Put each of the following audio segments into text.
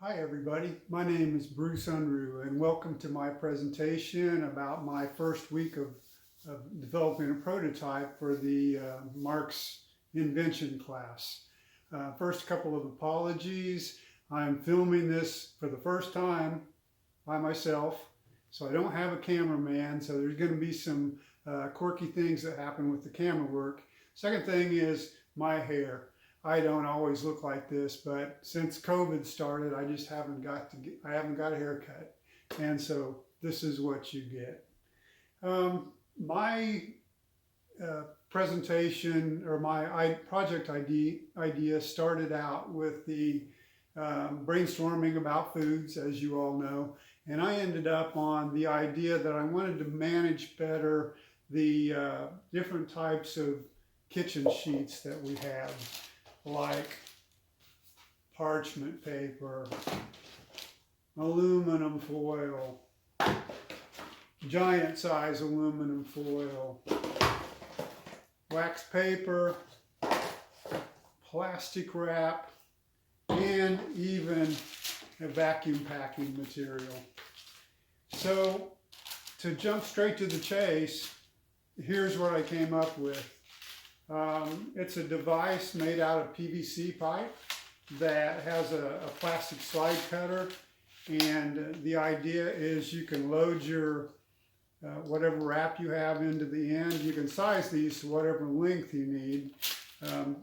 Hi everybody, my name is Bruce Unruh and welcome to my presentation about my first week of developing a prototype for the Mark's invention class. First, a couple of apologies. I'm filming this for the first time by myself, so I don't have a cameraman, so there's going to be some quirky things that happen with the camera work. Second thing is my hair. I don't always look like this, but since COVID started, I just haven't got a haircut, and so this is what you get. My presentation or my project idea started out with the brainstorming about foods, as you all know, and I ended up on the idea that I wanted to manage better the different types of kitchen sheets that we have, like parchment paper, aluminum foil, giant size aluminum foil, wax paper, plastic wrap, and even a vacuum packing material. So to jump straight to the chase, here's what I came up with. It's a device made out of PVC pipe that has a plastic slide cutter, and the idea is you can load your whatever wrap you have into the end. You can size these to whatever length you need.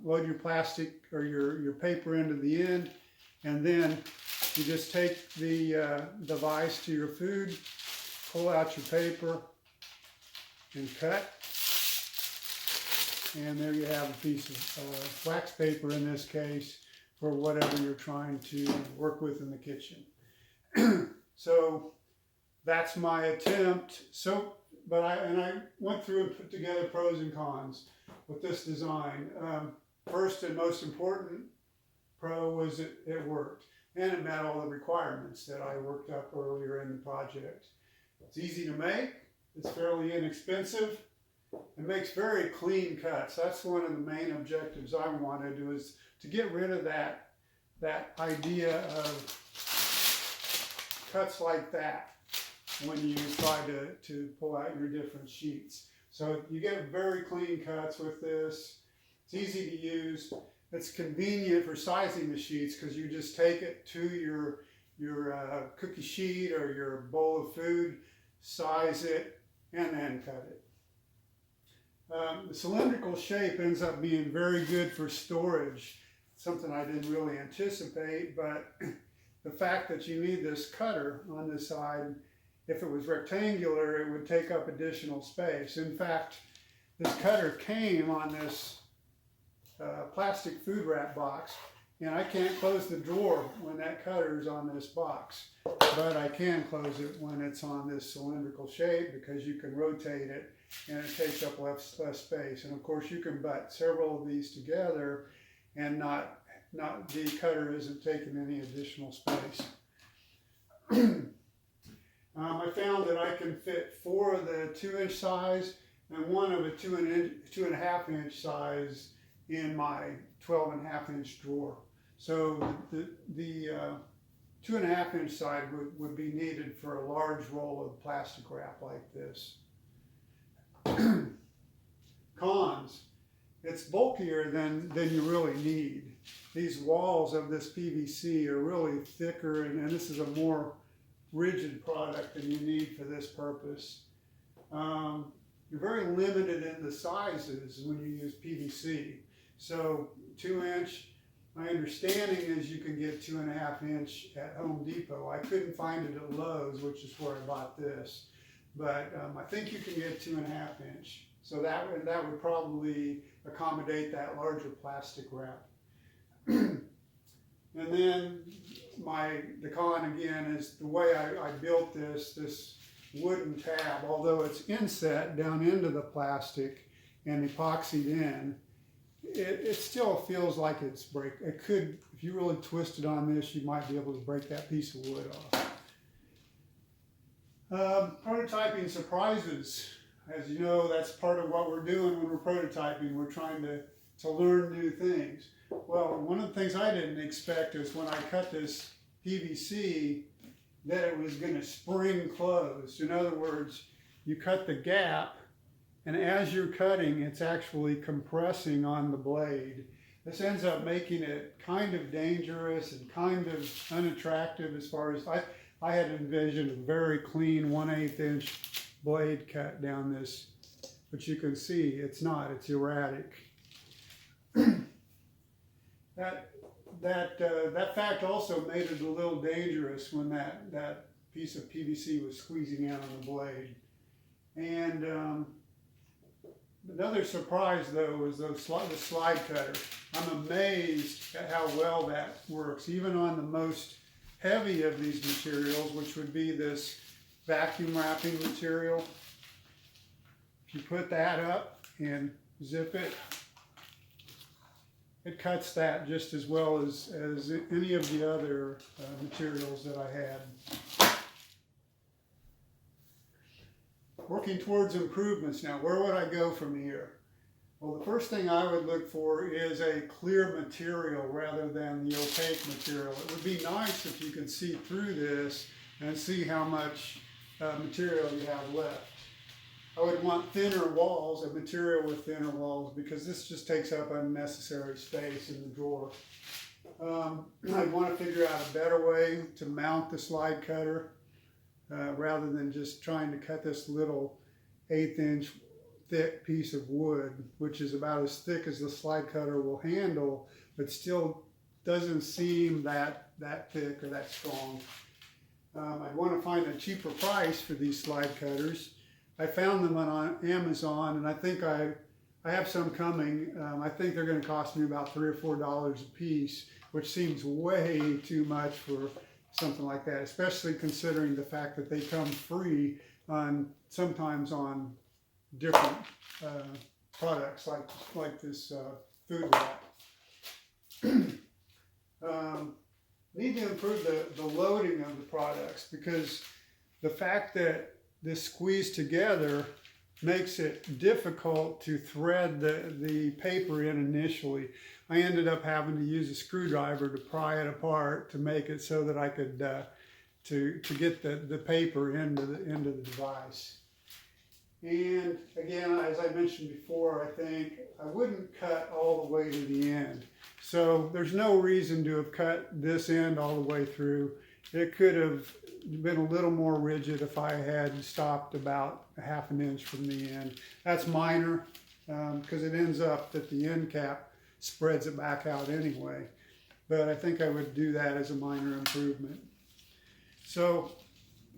Load your plastic or your paper into the end, and then you just take the device to your food, pull out your paper, and cut. And there you have a piece of wax paper, in this case, for whatever you're trying to work with in the kitchen. So that's my attempt. But I went through and put together pros and cons with this design. First and most important pro was it worked, and it met all the requirements that I worked up earlier in the project. It's easy to make. It's fairly inexpensive. It makes very clean cuts. That's one of the main objectives I wanted, was to get rid of that idea of cuts like that when you try to pull out your different sheets. So you get very clean cuts with this. It's easy to use. It's convenient for sizing the sheets because you just take it to your cookie sheet or your bowl of food, size it, and then cut it. The cylindrical shape ends up being very good for storage, something I didn't really anticipate, but the fact that you need this cutter on this side, if it was rectangular, it would take up additional space. In fact, this cutter came on this plastic food wrap box, and I can't close the drawer when that cutter is on this box, but I can close it when it's on this cylindrical shape because you can rotate it and it takes up less space. And of course you can butt several of these together and the cutter isn't taking any additional space. I found that I can fit 4 of the 2-inch size and 1 of a 2.5-inch size in my 12.5-inch drawer. So the 2.5-inch side would be needed for a large roll of plastic wrap like this. Cons. It's bulkier than you really need. These walls of this PVC are really thicker, and this is a more rigid product than you need for this purpose. You're very limited in the sizes when you use PVC. So 2-inch, my understanding is you can get 2.5-inch at Home Depot. I couldn't find it at Lowe's, which is where I bought this. But I think you can get 2.5-inch. So that would probably accommodate that larger plastic wrap. And then the con again is the way I built this wooden tab. Although it's inset down into the plastic and epoxied in, it still feels like it's it could, if you really twisted on this, you might be able to break that piece of wood off. Prototyping surprises. As you know, that's part of what we're doing when we're prototyping. We're trying to learn new things. Well, one of the things I didn't expect is when I cut this PVC that it was going to spring closed. In other words, you cut the gap, and as you're cutting, it's actually compressing on the blade. This ends up making it kind of dangerous and kind of unattractive as far as I had envisioned a very clean 1/8 inch blade cut down this, but you can see it's not, it's erratic. That fact also made it a little dangerous when that piece of PVC was squeezing out on the blade. And another surprise though was the slide cutter. I'm amazed at how well that works, even on the most heavy of these materials, which would be this vacuum wrapping material. If you put that up and zip it, it cuts that just as well as any of the other materials that I had. Working towards improvements now, where would I go from here? Well, the first thing I would look for is a clear material rather than the opaque material. It would be nice if you could see through this and see how much material you have left. I would want thinner walls, a material with thinner walls, because this just takes up unnecessary space in the drawer. I'd want to figure out a better way to mount the slide cutter rather than just trying to cut this little 1/8 inch thick piece of wood, which is about as thick as the slide cutter will handle, but still doesn't seem that thick or that strong. I'd want to find a cheaper price for these slide cutters. I found them on Amazon, and I think I have some coming. I think they're going to cost me about $3 or $4 a piece, which seems way too much for something like that, especially considering the fact that they come free sometimes on different products like this food wrap. Need to improve the loading of the products, because the fact that this squeezed together makes it difficult to thread the paper in initially. I ended up having to use a screwdriver to pry it apart to make it so that I could to get the paper into the device. And again, as I mentioned before, I think I wouldn't cut all the way to the end. So there's no reason to have cut this end all the way through. It could have been a little more rigid if I had stopped about 1/2 inch from the end. That's minor, because it ends up that the end cap spreads it back out anyway. But I think I would do that as a minor improvement. So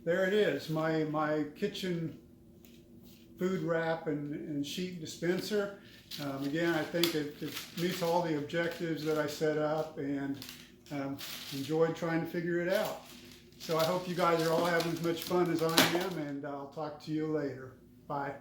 there it is, my kitchen food wrap and sheet dispenser. Again, I think it meets all the objectives that I set up, and enjoyed trying to figure it out. So I hope you guys are all having as much fun as I am, and I'll talk to you later. Bye.